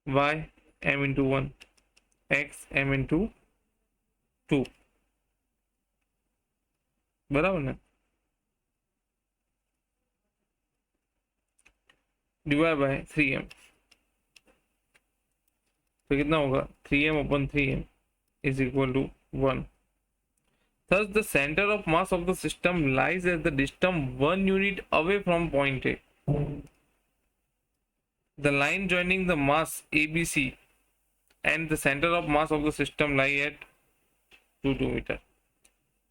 y m into 1, x m into 2, बराबर ना? डिवाइड बाय 3m, तो कितना होगा? 3m upon 3m is equal to 1। Thus, the center of mass of the system lies at the distance 1 unit away from point A. The line joining the mass ABC and the center of mass of the system lie at 2 meter.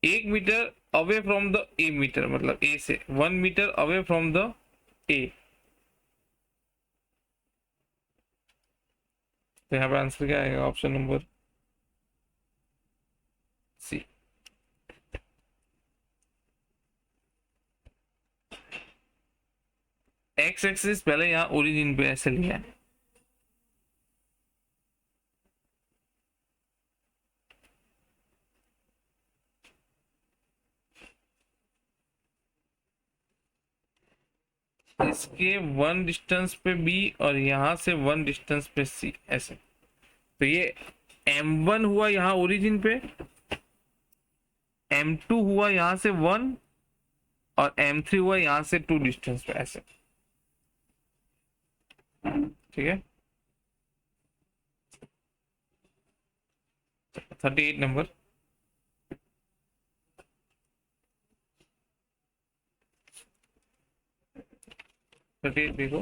1 metre away from the A metre, मतलब A से 1 metre away from the A. तो यहाँ पे answer क्या आएगा? Option number C. X axis पहले यहाँ origin पे ऐसे लिया है, इसके 1 डिस्टेंस पे बी और यहाँ से 1 डिस्टेंस पे सी, ऐसे। तो ये M1 हुआ यहाँ ओरिजिन पे, M2 हुआ यहाँ से 1 और M3 हुआ यहाँ से 2 डिस्टेंस पे, ऐसे। ठीक है, 38 नंबर। देखो,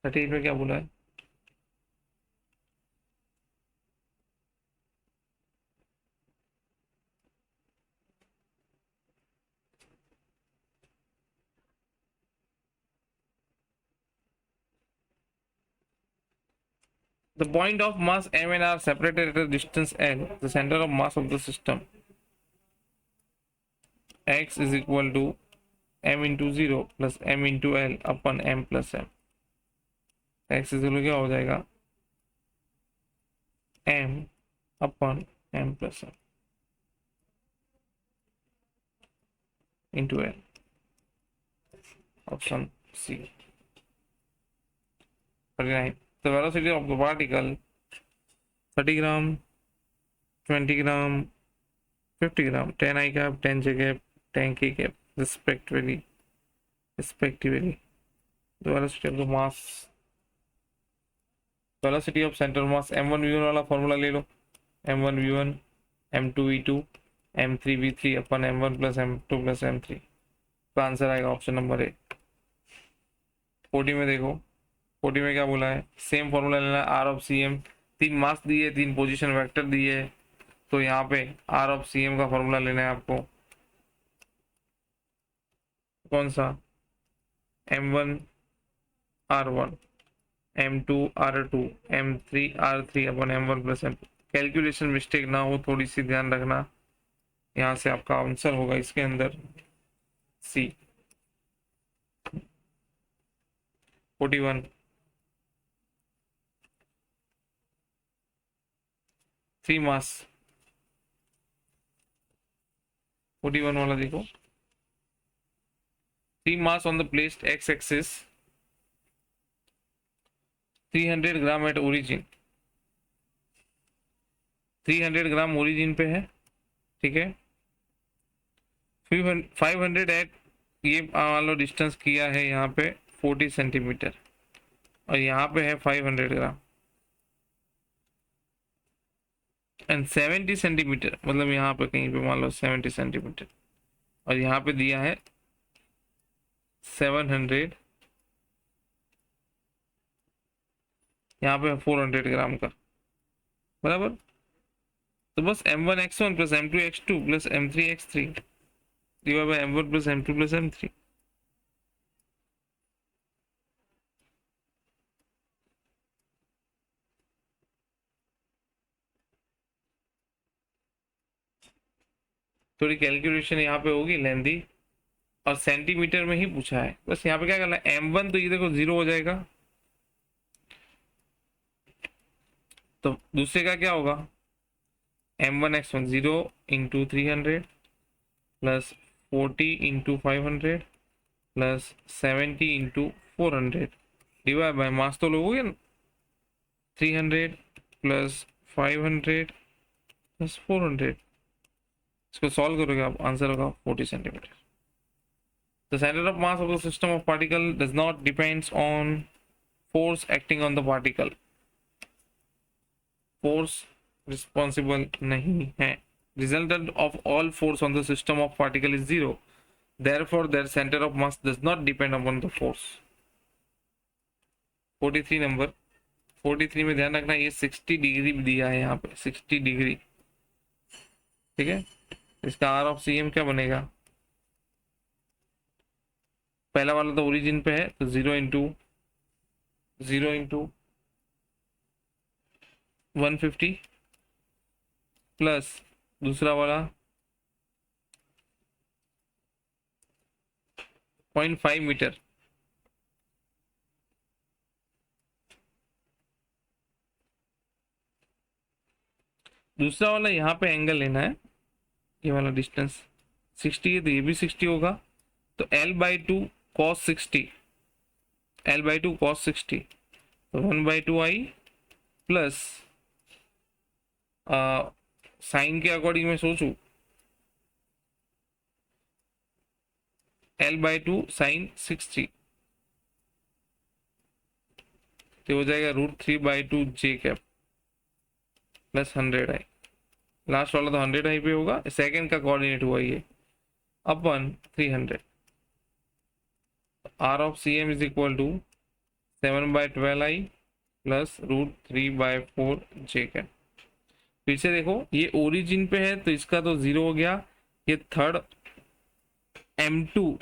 थर्टी एट में क्या बोला है? The point of mass M and R separated at a distance L, the center of mass of the system x is equal to m into 0 plus m into L upon m plus m। x is equal क्या हो जाएगा? m upon m plus m into L। Option C. 39, the velocity of the particle 30 gram, 20 gram, 50 gram, 10 I cap, 10 J cap, 10 K cap respectively। The velocity of the mass, velocity of center mass, m1 v1 वाला formula ले लो, m1 v1 m2 v2 m3 v3 अपन m1 plus m2 plus m3। तो answer आएगा option number ए। 40 में देखो, 40 में क्या बोला है? सेम फॉर्मूला लेना है, आर ऑफ सी एम। 3 मास दिए, 3 पोजीशन वेक्टर दिए, तो यहाँ पे आर ऑफ सी एम का फॉर्मूला लेना है आपको। कौन सा? m1 r1 m2 r2 m3 r3 अपन m1 plus m। Calculation mistake ना हो, थोड़ी सी ध्यान रखना। यहाँ से आपका आंसर होगा इसके अंदर सी। 41, 3 मास। 41 वाला देखो, 3 mass on the placed x axis, 300 gram at origin. 300 gram origin पे है, ठीक है। 500 एट, ये मान लो डिस्टेंस किया है यहाँ पे 40 सेंटीमीटर और यहाँ पे है 500 ग्राम एंड 70 सेंटीमीटर, मतलब यहाँ पे कहीं पे मान लो 70 सेंटीमीटर और यहाँ पे दिया है 700, यहाँ पे 400 ग्राम का, बराबर। तो बस m1x1 plus m2x2 plus m3x3 divide by m1 plus m2 plus m3। थोड़ी कैलकुलेशन यहाँ पे होगी लेंदी, और सेंटीमीटर में ही पूछा है। बस यहाँ पे क्या करना है, m1 तो ये देखो 0 हो जाएगा, तो दूसरे का क्या होगा? m1x1 0 into 300 plus 40 into 500 plus 70 into 400 divide by mass तो लोगोगे ना, 300 प्लस 500 प्लस 400। इसको सॉल्व करोगे आप, आंसर होगा 40 centimetre. The center of mass of the system of particle does not depends on force acting on the particle। force responsible नहीं है। Resultant of all force on the system of particle is 0, therefore their center of mass does not depend upon the force। 43 number. 43 में ध्यान रखना ये 60 degree दिया है यहाँ पे, 60 डिग्री। ठीक है, इसका आर ऑफ सी एम क्या बनेगा? पहला वाला तो ओरिजिन पे है, तो 0 इंटू 150 प्लस दूसरा वाला 0.5 मीटर, दूसरा वाला यहाँ पे एंगल लेना है, ये वाला डिस्टेंस 60 है तो ये भी 60 होगा, तो L/2 cos 60, L/2 cos 60, तो 1/2 आई प्लस साइन के अकॉर्डिंग मैं सोचूं L/2 sin 60, तो हो जाएगा √3/2 j कैप प्लस 100 आई। लास्ट वाला तो 100 आई पे होगा, सेकंड का कोऑर्डिनेट हुआ ये, upon 300। R of C M is equal to 7/12 i plus √3/4 j cap. फिर से देखो, ये ओरिजिन पे है तो इसका तो 0 हो गया, ये थर्ड M2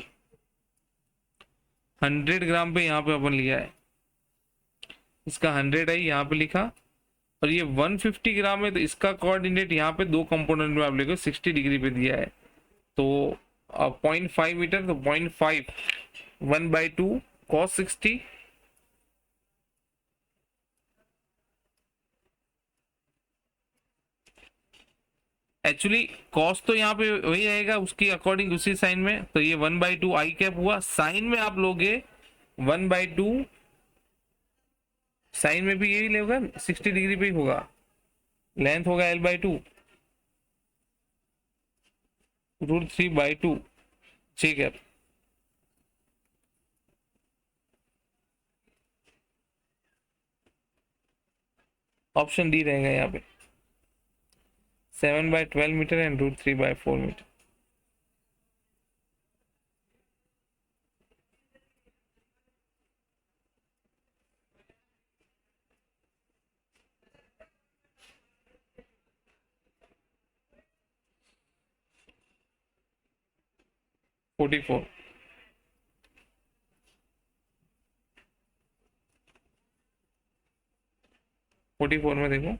100 ग्राम पे यहाँ पे अपन लिया है, इसका 100 आई यहाँ पे लिखा, और ये 150 ग्राम है तो इसका कोऑर्डिनेट यहाँ पे दो कंपोनेंट में आप लिखो 60 डिग्री पे दिया है, तो 0.5 मीटर, तो 0.5 1/2 cos 60 एक्चुअली कॉस तो यहाँ पे वही आएगा उसकी अकॉर्डिंग उसी साइन में, तो ये 1/2 आई कैप हुआ, साइन में आप लोगे 1/2, साइन में भी यही लेगा 60 डिग्री पे ही होगा, लेंथ होगा L/2 √3/2 जे कैप। ऑप्शन डी रहेगा यहाँ पे, 7/12 metre and √3/4 metre. Forty four में देखो,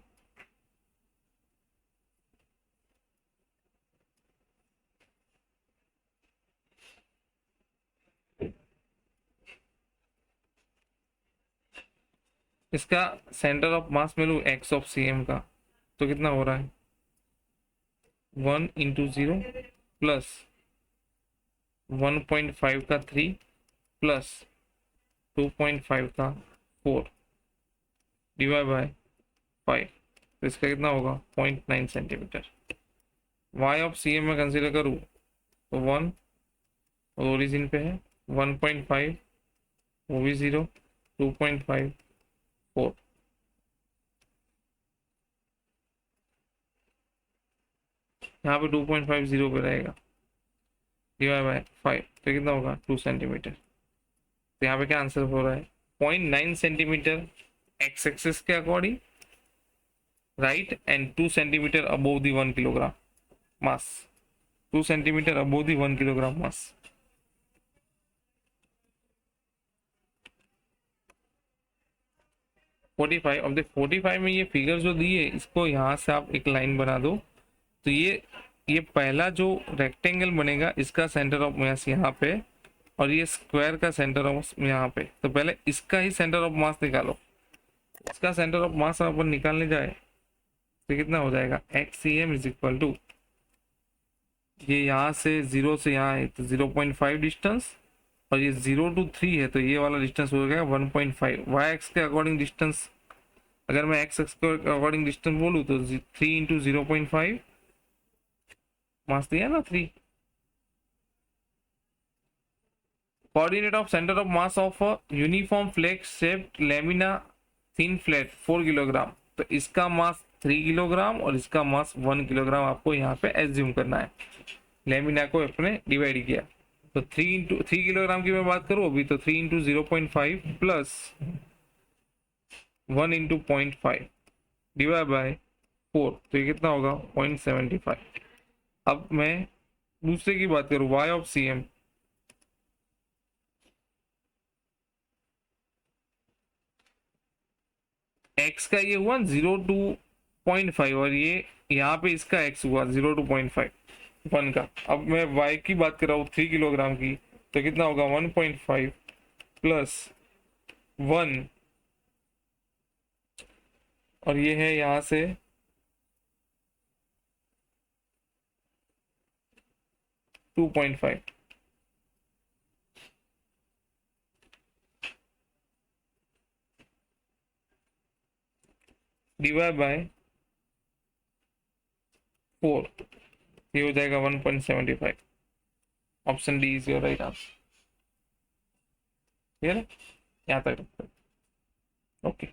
इसका सेंटर ऑफ मास में लू एक्स ऑफ सी एम का, तो कितना हो रहा है 1/0 प्लस 1.5 का 3 प्लस 2.5 का 4 डिवाइड बाय 5, तो इसका कितना होगा 0.9 centimetre. Y of C M में कंसिडर करूँ तो 1 ओरिजिन पे है, 1.5 वो भी 0, 2.5 4, यहाँ पे 2.5 0 पे रहेगा डिवाइड बाय 5, तो कितना होगा 2 सेंटीमीटर। तो यहाँ पे क्या आंसर हो रहा है 0.9 सेंटीमीटर एक्स एक्सिस के according, right, and 2 centimetre above the 1 kilogram mass, 2 centimetre above the 1 kilogram mass. अब देख 45 में ये फिगर जो दी है इसको यहाँ से आप एक लाइन बना दो, तो ये पहला जो रेक्टेंगल बनेगा इसका सेंटर ऑफ मास यहाँ पे, और ये स्क्वायर का सेंटर ऑफ यहाँ पे, तो पहले इसका ही सेंटर ऑफ मास निकालो। इसका सेंटर ऑफ मास अपन निकालने जाए तो कितना हो जाएगा XCM इज इक्वल टू, ये यहाँ से 0 से यहाँ है तो 0.5 डिस्टेंस, और ये 0 to 3 है तो ये वाला डिस्टेंस हो जाएगा 1.5। वाई एक्स के अकॉर्डिंग डिस्टेंस, अगर मैं एक्स एक्स के अकॉर्डिंग डिस्टेंस बोलूँ तो 3 इंटू 0.5 मास दिया ना 3। Coordinate of centre of mass of uniform flake shaped lamina thin flat 4 kilogram, तो इसका मास 3 किलोग्राम और इसका मास 1 किलोग्राम आपको यहाँ पे एज्यूम करना है। लेमिना को अपने डिवाइड किया तो 3 किलोग्राम की मैं बात करूँ अभी, तो 3 इंटू 0.5 प्लस 1 इंटू 0.5 डिवाइड बाय 4, तो ये कितना होगा 0.75। अब मैं दूसरे की बात करूँ, y of C M, x का ये हुआ 0 to 0.5 और ये यहाँ पे इसका x हुआ 0 to 0.5 1 का। अब मैं y की बात कर रहा हूँ 3 किलोग्राम की, तो कितना होगा 1.5 प्लस 1 और ये है यहाँ से 2.5 डिवाइड बाय 4, ये हो जाएगा 1.75। Option D is your right answer. Clear है, यहाँ तक ओके।